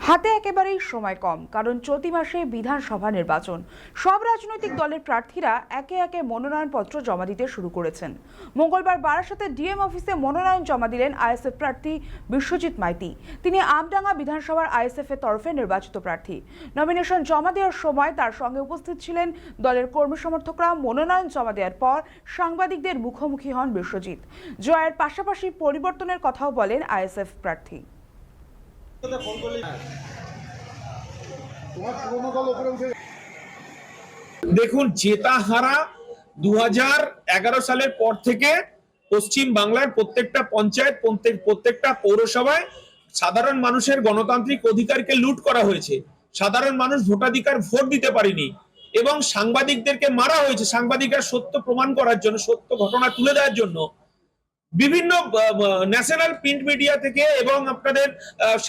হাতে একেবারেই সময় কম, কারণ চলতি মাসে বিধানসভা নির্বাচন। সব রাজনৈতিক দলের প্রার্থীরা একে একে মনোনয়নপত্র জমা দিতে শুরু করেছেন। মঙ্গলবার বারাসাতে ডিএম অফিসে মনোনয়ন জমা দিলেন আইএসএফ প্রার্থী বিশ্বজিৎ মাইতি। তিনি আমডাঙ্গা বিধানসভার আইএসএফ এর তরফে নির্বাচিত প্রার্থী। নমিনেশন জমা দেওয়ার সময় তার সঙ্গে উপস্থিত ছিলেন দলের কর্মী সমর্থকরা। মনোনয়ন জমা দেওয়ার পর সাংবাদিকদের মুখোমুখি হন বিশ্বজিৎ। জয়ের পাশাপাশি পরিবর্তনের কথাও বলেন আইএসএফ প্রার্থী। দেখুন, জেতা হারা 2011 সালের পর থেকে পশ্চিম বাংলার প্রত্যেকটা পঞ্চায়েত, প্রত্যেকটা পৌরসভায় সাধারণ মানুষের গণতান্ত্রিক অধিকারকে লুট করা হয়েছে। সাধারণ মানুষ ভোটাধিকার ভোট দিতে পারেনি এবং সাংবাদিকদেরকে মারা হয়েছে। সাংবাদিকরা সত্য প্রমাণ করার জন্য, সত্য ঘটনা তুলে দেওয়ার জন্য বিভিন্ন ন্যাশনাল প্রিন্ট মিডিয়া থেকে এবং আপনাদের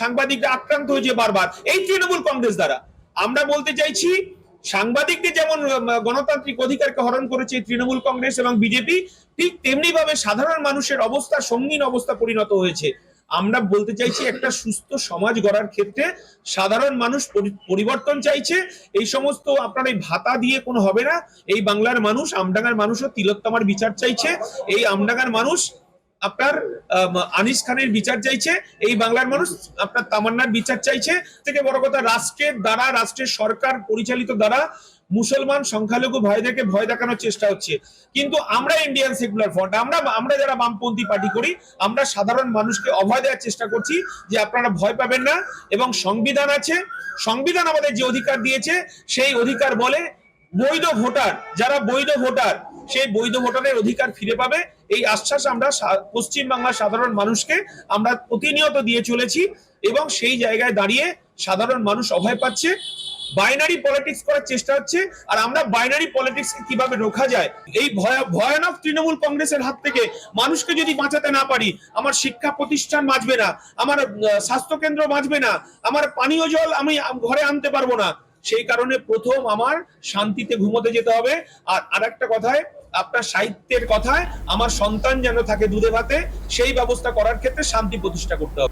সাংবাদিকরা আক্রান্ত হয়েছে বারবার এই তৃণমূল কংগ্রেস দ্বারা। আমরা বলতে চাইছি, সাংবাদিকদের যেমন গণতান্ত্রিক অধিকারকে হরণ করেছে তৃণমূল কংগ্রেস এবং বিজেপি, ঠিক তেমনি ভাবে সাধারণ মানুষের অবস্থা সঙ্গীন অবস্থা পরিণত হয়েছে। আমরা বলতে চাইছি, একটা সুস্থ সমাজ গড়ার ক্ষেত্রে সাধারণ মানুষ পরিবর্তন চাইছে। এই সমস্ত আপনার এই ভাতা দিয়ে কোনো হবে না। এই বাংলার মানুষ, আমডাঙ্গার মানুষও তিলোত্তমার বিচার চাইছে। এই আমডাঙ্গার মানুষ আপনার আনিস খানের বিচার চাইছে। এই বাংলার মানুষ আপনার তামান্নার বিচার চাইছে। থেকে বড় কথা, রাষ্ট্রের দ্বারা, রাষ্ট্রের সরকার পরিচালিত দ্বারা মুসলমান সংখ্যালঘু ভাইদেরকে ভয় দেখানোর চেষ্টা হচ্ছে। কিন্তু আমরা ইন্ডিয়ান সেকুলার ফ্রন্ট, আমরা যারা বামপন্থী পার্টি করি, আমরা সাধারণ মানুষকে অভয় দেওয়ার চেষ্টা করছি যে আপনারা ভয় পাবেন না। এবং সংবিধান আছে, সংবিধান আমাদের যে অধিকার দিয়েছে সেই অধিকার বলে বৈধ ভোটার, যারা বৈধ ভোটার, সেই বৈধ ভোটারের অধিকার ফিরে পাবে। এই আশ্বাস আমরা পশ্চিম বাংলার সাধারণ মানুষকে আমরা প্রতিনিয়ত দিয়ে চলেছি এবং সেই জায়গায় দাঁড়িয়ে সাধারণ মানুষ অভয় পাচ্ছে। বাইনারি পলিটিক্স করার চেষ্টা হচ্ছে, আর আমরা বাইনারি পলিটিক্স কিভাবে রোখা যায়, এই ভয়ানক তৃণমূল কংগ্রেসের হাত থেকে মানুষকে যদি বাঁচাতে না পারি, আমার শিক্ষা প্রতিষ্ঠান বাঁচবে না, আমার স্বাস্থ্যকেন্দ্র বাঁচবে না, আমার পানীয় জল আমি ঘরে আনতে পারবো না। সেই কারণে প্রথম আমার শান্তিতে ঘুমোতে যেতে হবে। আর আরেকটা কথায়, আপনার সাহিত্যের কথায়, আমার সন্তান যেন থাকে দুধে ভাতে, সেই ব্যবস্থা করার ক্ষেত্রে শান্তি প্রতিষ্ঠা করতে হবে।